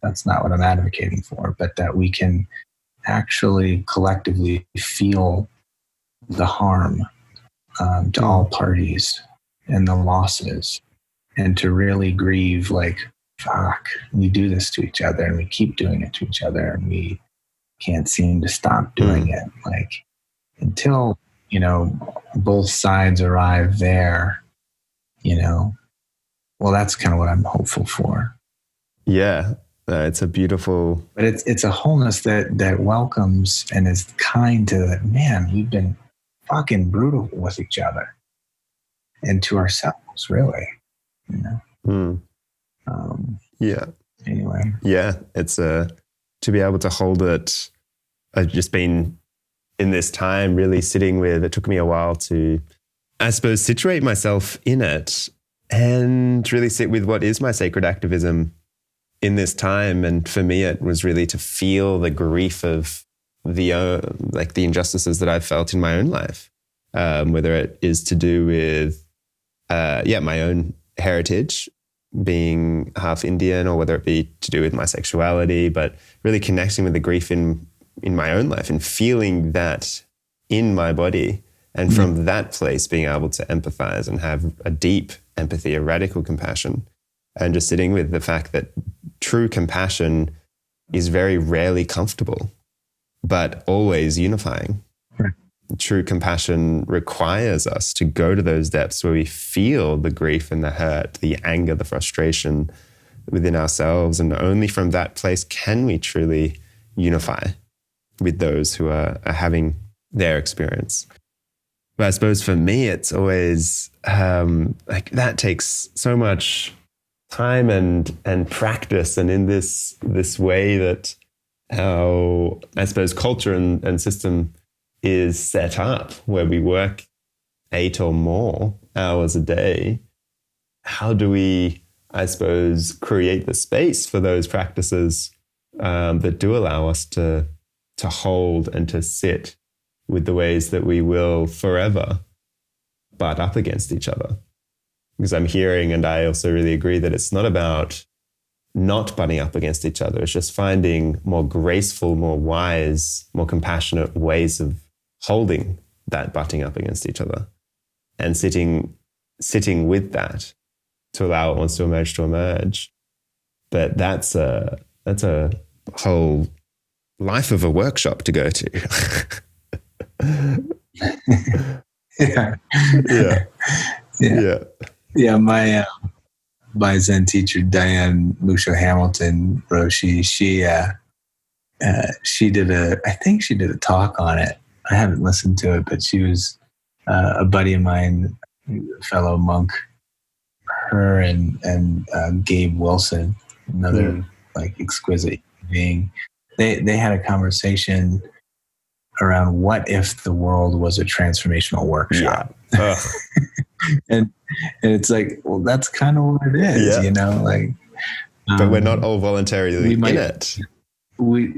That's not what I'm advocating for, but that we can actually collectively feel the harm to all parties and the losses, and to really grieve, like, fuck, we do this to each other and we keep doing it to each other and we can't seem to stop doing it. Like, until, both sides arrive there, well, that's kind of what I'm hopeful for. Yeah. It's a beautiful... But it's a wholeness that welcomes and is kind to that, man, we've been fucking brutal with each other and to ourselves, really. Yeah. Anyway. Yeah. It's to be able to hold it. I've just been in this time really sitting with, it took me a while to, I suppose, situate myself in it and really sit with what is my sacred activism in this time. And for me, it was really to feel the grief of the injustices that I've felt in my own life, whether it is to do with, my own heritage, being half Indian, or whether it be to do with my sexuality, but really connecting with the grief in my own life and feeling that in my body. And from that place, being able to empathize and have a deep empathy, a radical compassion, and just sitting with the fact that true compassion is very rarely comfortable, but always unifying. Right. True compassion requires us to go to those depths where we feel the grief and the hurt, the anger, the frustration, within ourselves. And only from that place can we truly unify with those who are having their experience. But I suppose for me, it's always like that takes so much time and practice. And in this way that our, I suppose, culture and system is set up, where we work 8 or more hours a day, how do we, I suppose, create the space for those practices that do allow us to hold and to sit with the ways that we will forever butt up against each other? Because I'm hearing, and I also really agree, that it's not about not butting up against each other. It's just finding more graceful, more wise, more compassionate ways of holding that butting up against each other and sitting with that to allow it wants to emerge. But that's a whole life of a workshop to go to. Yeah. Yeah. Yeah. Yeah. My Zen teacher, Diane Musho Hamilton Roshi, she did a talk on it. I haven't listened to it, but she was a buddy of mine, a fellow monk, her and Gabe Wilson, another like exquisite being. They had a conversation around what if the world was a transformational workshop. Yeah. and it's like, well, that's kind of what it is, you know, like, but we're not all voluntarily in it. We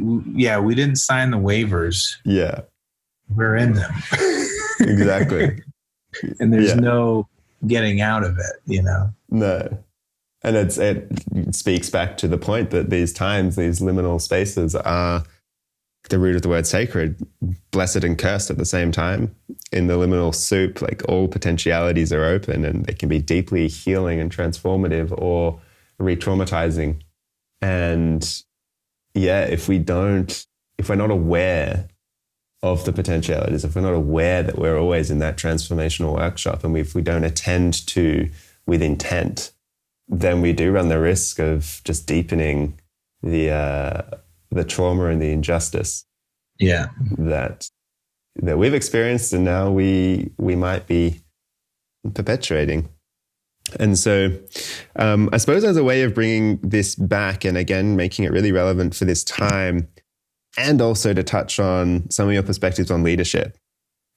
didn't sign the waivers. Yeah. We're in them. Exactly. And there's no getting out of it, you know? No. And it speaks back to the point that these times, these liminal spaces are the root of the word sacred, blessed and cursed at the same time. In the liminal soup, like all potentialities are open, and they can be deeply healing and transformative or re-traumatizing. And if we're not aware of the potentialities, if we're not aware that we're always in that transformational workshop, and if we don't attend to with intent, then we do run the risk of just deepening the trauma and the injustice that we've experienced, and now we might be perpetuating. And so I suppose as a way of bringing this back, and again making it really relevant for this time, and also to touch on some of your perspectives on leadership,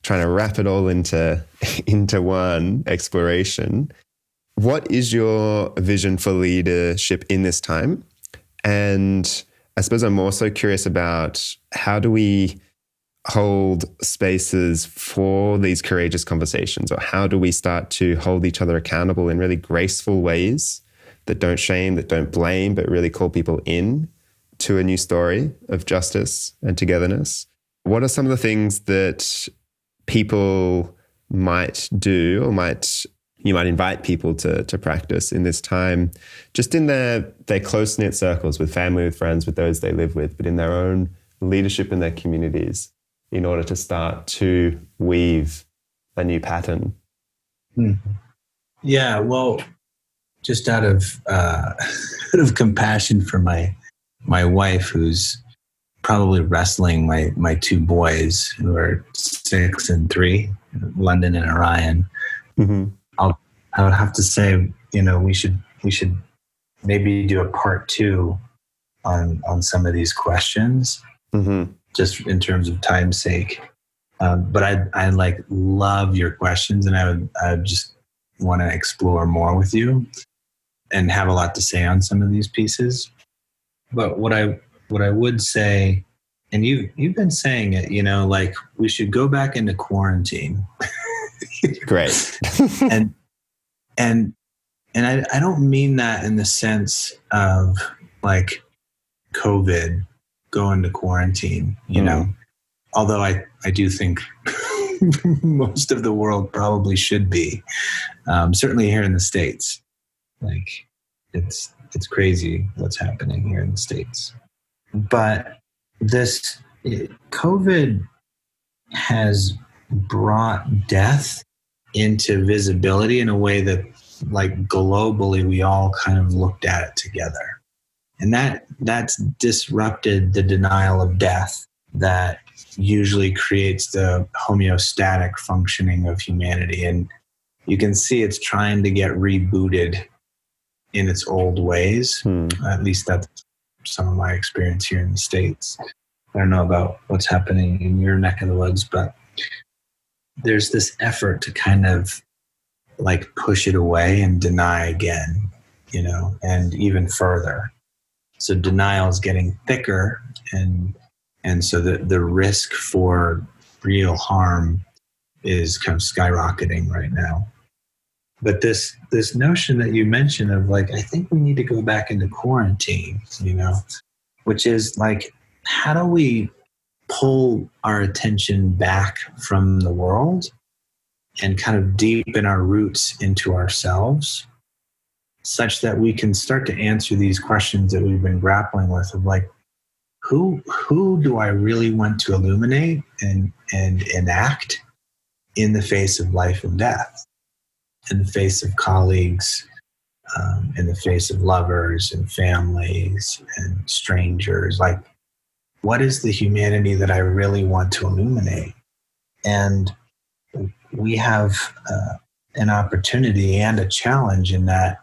trying to wrap it all into one exploration. What is your vision for leadership in this time? And I suppose I'm also curious about, how do we hold spaces for these courageous conversations, or how do we start to hold each other accountable in really graceful ways that don't shame, that don't blame, but really call people in to a new story of justice and togetherness? What are some of the things that people might do, or you might invite people to practice in this time, just in their close-knit circles, with family, with friends, with those they live with, but in their own leadership in their communities, in order to start to weave a new pattern? Yeah, well, just out of compassion for my wife, who's probably wrestling my 2 boys who are 6 and 3, London and Orion. Mm-hmm. I would have to say, you know, we should maybe do a part 2 on some of these questions, just in terms of time's sake. But I like love your questions, and I would just want to explore more with you and have a lot to say on some of these pieces. But what I would say, and you've been saying it, you know, like we should go back into quarantine. Great. and I don't mean that in the sense of like COVID, go into quarantine, you know, although I do think most of the world probably should be, certainly here in the States. Like it's crazy what's happening here in the States. But this COVID has brought death into visibility in a way that like globally, we all kind of looked at it together. And that's disrupted the denial of death that usually creates the homeostatic functioning of humanity. And you can see it's trying to get rebooted in its old ways. At least that's some of my experience here in the States. I don't know about what's happening in your neck of the woods, but there's this effort to kind of like push it away and deny again, and even further. So denial is getting thicker, and so the risk for real harm is kind of skyrocketing right now. But this notion that you mentioned of like, I think we need to go back into quarantine, which is like, how do we pull our attention back from the world and kind of deepen our roots into ourselves, such that we can start to answer these questions that we've been grappling with of like, who do I really want to illuminate and enact in the face of life and death, in the face of colleagues, in the face of lovers and families and strangers? Like, what is the humanity that I really want to illuminate? And we have an opportunity and a challenge in that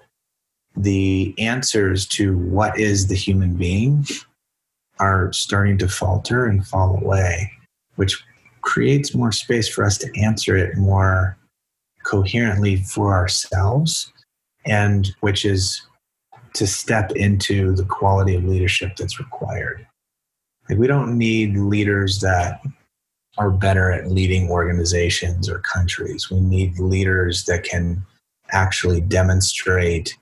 the answers to what is the human being are starting to falter and fall away, which creates more space for us to answer it more coherently for ourselves, and which is to step into the quality of leadership that's required. Like, we don't need leaders that are better at leading organizations or countries. We need leaders that can actually demonstrate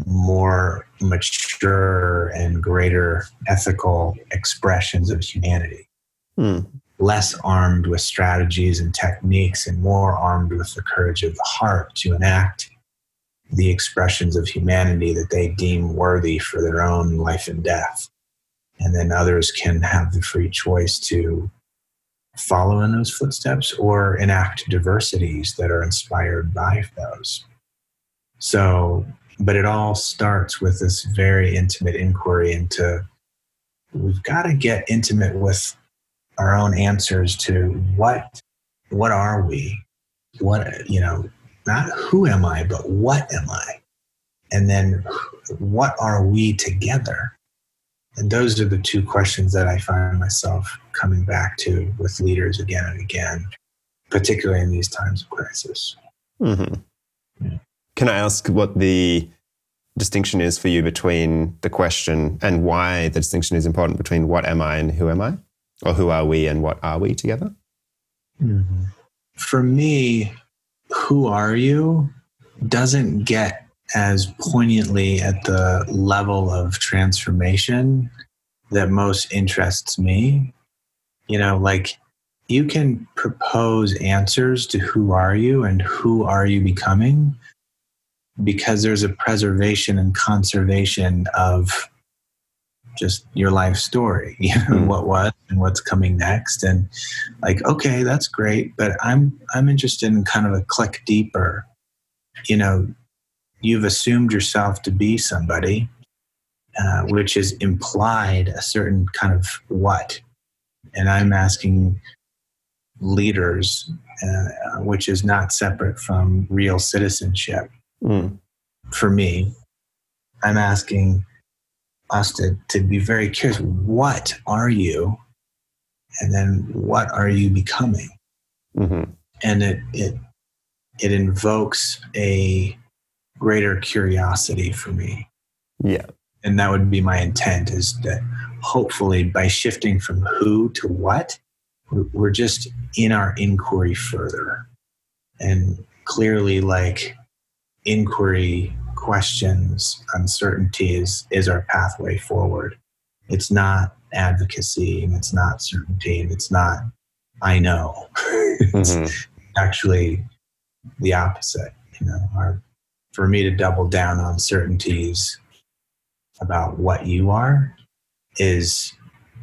more mature and greater ethical expressions of humanity. Less armed with strategies and techniques and more armed with the courage of the heart to enact the expressions of humanity that they deem worthy for their own life and death. And then others can have the free choice to follow in those footsteps or enact diversities that are inspired by those. So, but it all starts with this very intimate inquiry into, we've got to get intimate with our own answers to what are we? What, not who am I, but what am I? And then what are we together? And those are the two questions that I find myself coming back to with leaders again and again, particularly in these times of crisis. Mm-hmm. Yeah. Can I ask what the distinction is for you between the question, and why the distinction is important between what am I and who am I? Or who are we and what are we together? Mm-hmm. For me, who are you doesn't get as poignantly at the level of transformation that most interests me. Like, you can propose answers to who are you and who are you becoming, because there's a preservation and conservation of just your life story, what was and what's coming next. And like, okay, that's great, but I'm interested in kind of a click deeper. You've assumed yourself to be somebody, which is implied a certain kind of what. And I'm asking leaders, which is not separate from real citizenship. For me, I'm asking us to be very curious. What are you? And then what are you becoming? Mm-hmm. And it invokes a greater curiosity for me. Yeah. And that would be my intent, is that hopefully by shifting from who to what, we're just in our inquiry further. And clearly, like, inquiry, questions, uncertainty is our pathway forward. It's not advocacy, and it's not certainty, and it's not I know. It's actually the opposite. For me to double down on certainties about what you are is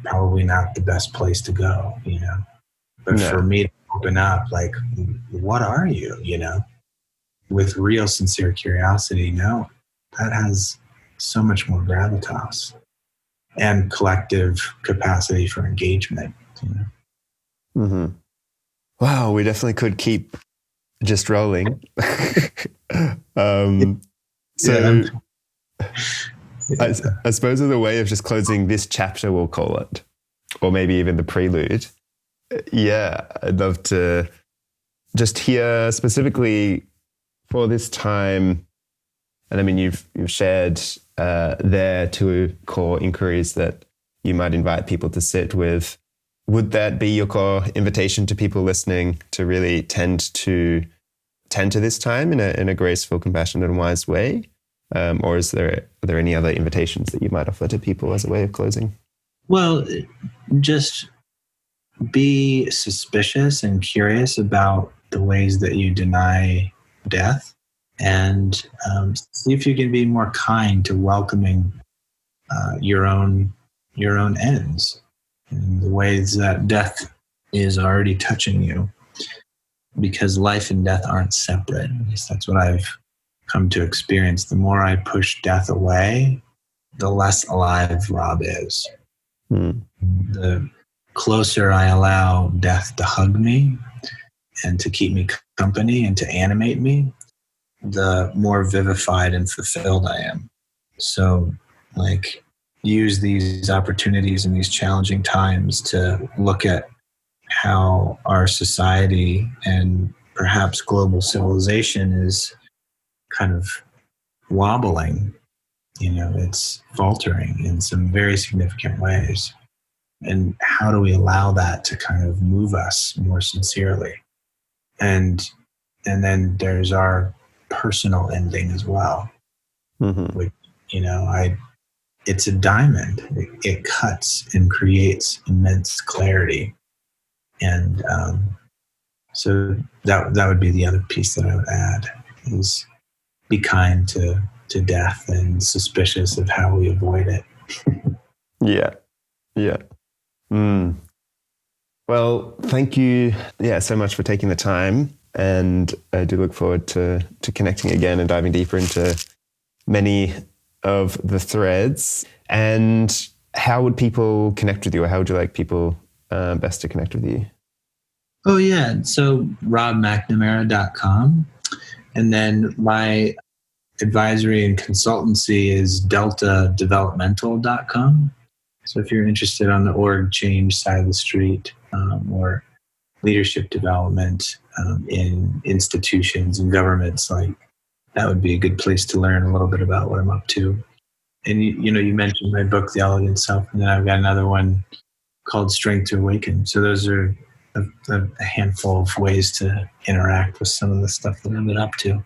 probably not the best place to go, But for me to open up, like, what are you, with real sincere curiosity, no, that has so much more gravitas and collective capacity for engagement. Mm-hmm. Wow, we definitely could keep just rolling. So I suppose as a way of just closing this chapter, we'll call it, or maybe even the prelude. Yeah, I'd love to just hear specifically for this time. And I mean, you've shared there two core inquiries that you might invite people to sit with. Would that be your core invitation to people listening to really tend to this time in a graceful, compassionate, and wise way? Or are there any other invitations that you might offer to people as a way of closing? Well, just be suspicious and curious about the ways that you deny death, and see if you can be more kind to welcoming your own ends, and the ways that death is already touching you, because life and death aren't separate. At least that's what I've come to experience. The more I push death away, the less alive Rob is. The closer I allow death to hug me and to keep me company and to animate me, the more vivified and fulfilled I am. So, use these opportunities in these challenging times to look at how our society and perhaps global civilization is kind of wobbling. It's faltering in some very significant ways. And how do we allow that to kind of move us more sincerely? And then there's our personal ending as well. Mm-hmm. Which, it's a diamond. It cuts and creates immense clarity. And so that would be the other piece that I would add, is be kind to death and suspicious of how we avoid it. Yeah. Well, thank you, so much for taking the time, and I do look forward to connecting again and diving deeper into many of the threads. And how would people connect with you, or how would you like people best to connect with you? Oh, yeah. So robmcnamara.com. And then my advisory and consultancy is deltadevelopmental.com. So if you're interested on the org change side of the street, or leadership development in institutions and governments, that would be a good place to learn a little bit about what I'm up to. And you mentioned my book, The Elegant Self, and then I've got another one called Strength to Awaken. So those are a handful of ways to interact with some of the stuff that I've been up to.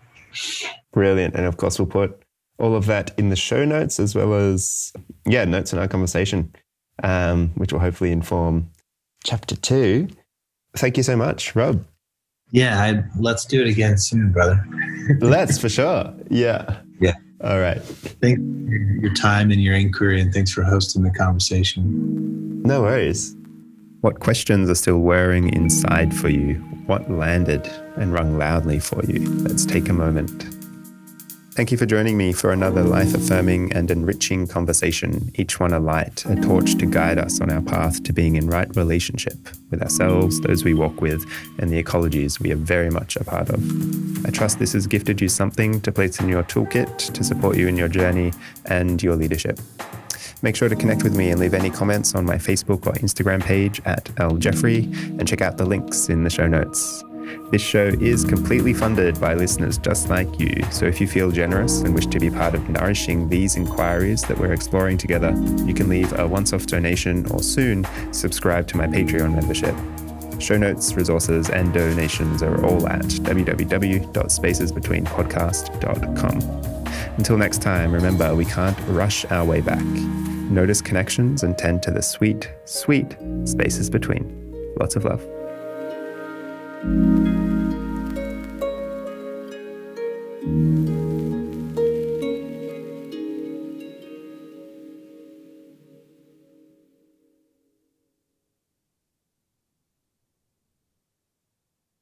Brilliant. And of course, we'll put all of that in the show notes, as well as, notes in our conversation, which will hopefully inform chapter 2. Thank you so much, Rob. Yeah, let's do it again soon, brother. Let's, for sure. Yeah. All right. Thanks for your time and your inquiry, and thanks for hosting the conversation. No worries. What questions are still whirring inside for you? What landed and rung loudly for you? Let's take a moment. Thank you for joining me for another life-affirming and enriching conversation, each one a light, a torch to guide us on our path to being in right relationship with ourselves, those we walk with, and the ecologies we are very much a part of. I trust this has gifted you something to place in your toolkit to support you in your journey and your leadership. Make sure to connect with me and leave any comments on my Facebook or Instagram page at @ljeffrey, and check out the links in the show notes. This show is completely funded by listeners just like you, so if you feel generous and wish to be part of nourishing these inquiries that we're exploring together, you can leave a once-off donation or soon subscribe to my Patreon membership. Show notes, resources, and donations are all at www.spacesbetweenpodcast.com. Until next time, remember, we can't rush our way back. Notice connections and tend to the sweet, sweet spaces between. Lots of love.